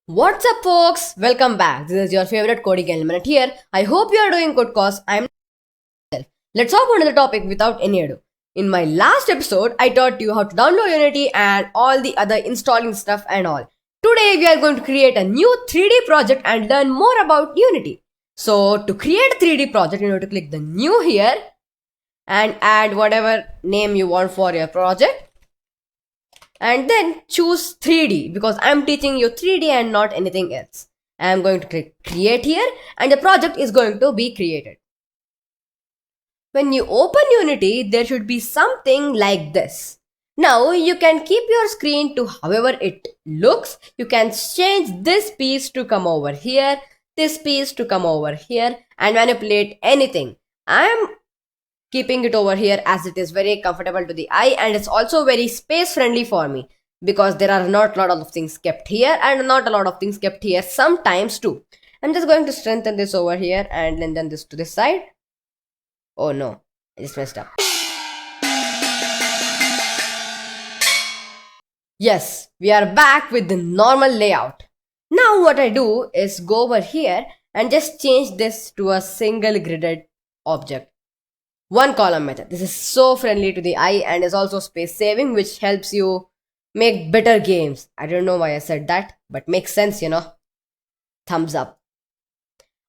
What's up, folks? Welcome back. This is your favorite coding element here. I hope you are doing good cause I'm. Let's hop on to the topic without any ado. In my last episode, I taught you how to download Unity and all the other installing stuff and all. Today, we are going to create a new 3D project and learn more about Unity. So, to create a 3D project, you need to click the new here and add whatever name you want for your project. And then choose 3D because I'm teaching you 3D and not anything else. I'm going to click create here and the project is going to be created. When you open Unity, there should be something like this. Now you can keep your screen to however it looks. You can change this piece to come over here, this piece to come over here and manipulate anything. I'm keeping it over here as it is very comfortable to the eye and it's also very space friendly for me because there are not a lot of things kept here and not a lot of things kept here sometimes too. I'm just going to strengthen this over here and lengthen this to this side. Oh no, I just messed up. Yes, we are back with the normal layout. Now what I do is go over here and just change this to a single gridded object. One column method. This is so friendly to the eye and is also space saving, which helps you make better games. I don't know why I said that, but makes sense, you know. Thumbs up.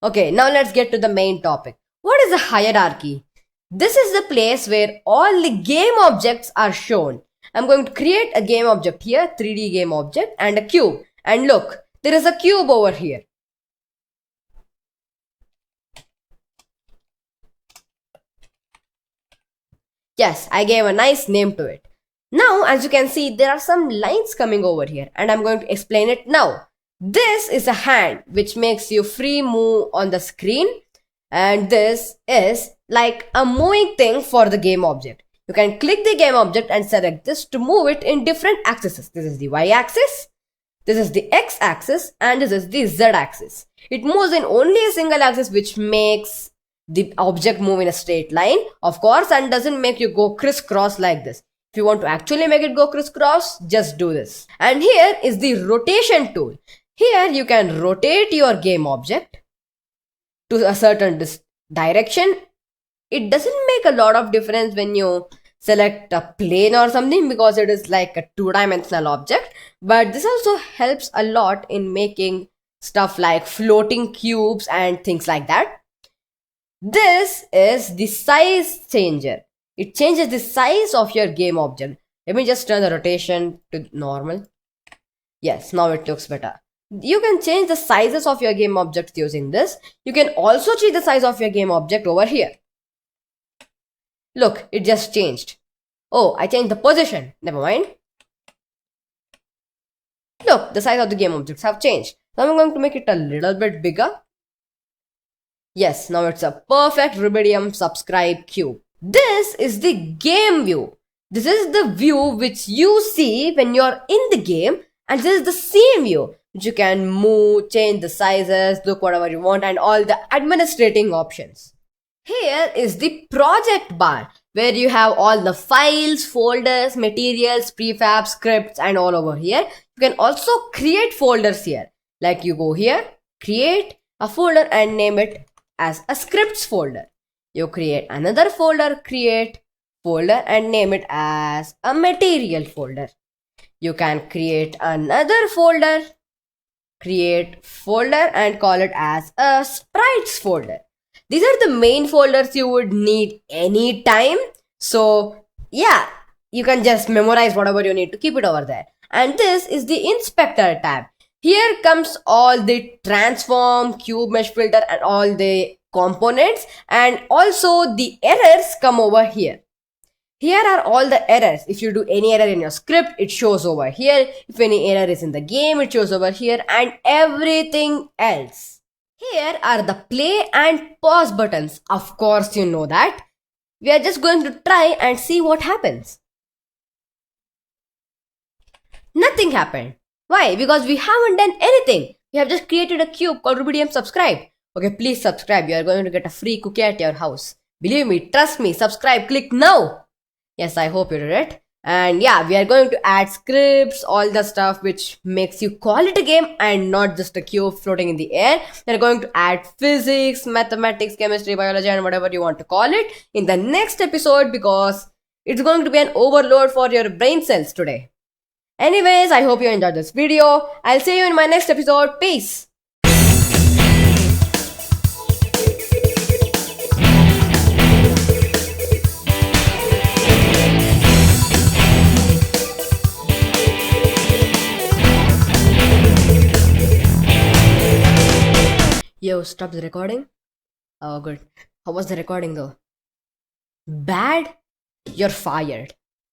Okay, now let's get to the main topic. What is a hierarchy? This is the place where all the game objects are shown. I'm going to create a game object here, 3D game object and a cube. And look, there is a cube over here. Yes, I gave a nice name to it. Now, as you can see, there are some lines coming over here and I'm going to explain it now. This is a hand which makes you free move on the screen and this is like a moving thing for the game object. You can click the game object and select this to move it in different axes. This is the Y axis, this is the X axis and this is the Z axis. It moves in only a single axis which makes the object move in a straight line, of course, and doesn't make you go crisscross like this. If you want to actually make it go crisscross, just do this. And here is the rotation tool. Here you can rotate your game object to a certain direction. It doesn't make a lot of difference when you select a plane or something because it is like a two-dimensional object. But this also helps a lot in making stuff like floating cubes and things like that. This is the size changer. It changes the size of your game object. Let me just turn the rotation to normal. Yes, now it looks better. You can change the sizes of your game objects using this. You can also change the size of your game object over here. Look, it just changed. Oh, I changed the position. Never mind. Look, the size of the game objects have changed. Now I'm going to make it a little bit bigger. Yes, now it's a perfect Rubidium subscribe cube. This is the game view. This is the view which you see when you're in the game and this is the scene view which you can move, change the sizes, look whatever you want and all the administrating options. Here is the project bar where you have all the files, folders, materials, prefab, scripts and all over here. You can also create folders here. Like you go here, create a folder and name it as a scripts folder. You create another folder, create folder and name it as a material folder. You can create another folder, create folder and call it as a sprites folder. These are the main folders you would need anytime. So yeah, you can just memorize whatever you need to keep it over there. And this is the inspector tab. Here comes all the transform, cube mesh filter and all the components and also the errors come over here. Here are all the errors. If you do any error in your script, it shows over here. If any error is in the game, it shows over here and everything else. Here are the play and pause buttons. Of course, you know that. We are just going to try and see what happens. Nothing happened. Why? Because we haven't done anything. We have just created a cube called Rubidium subscribe. Okay, please subscribe. You are going to get a free cookie at your house. Believe me, trust me, subscribe, click now. Yes, I hope you did it. And yeah, we are going to add scripts, all the stuff which makes you call it a game and not just a cube floating in the air. We're going to add physics, mathematics, chemistry, biology, and whatever you want to call it in the next episode, because it's going to be an overload for your brain cells today. Anyways, I hope you enjoyed this video. I'll see you in my next episode. Peace. Yo, stop the recording. Oh, good. How was the recording though? Bad? You're fired.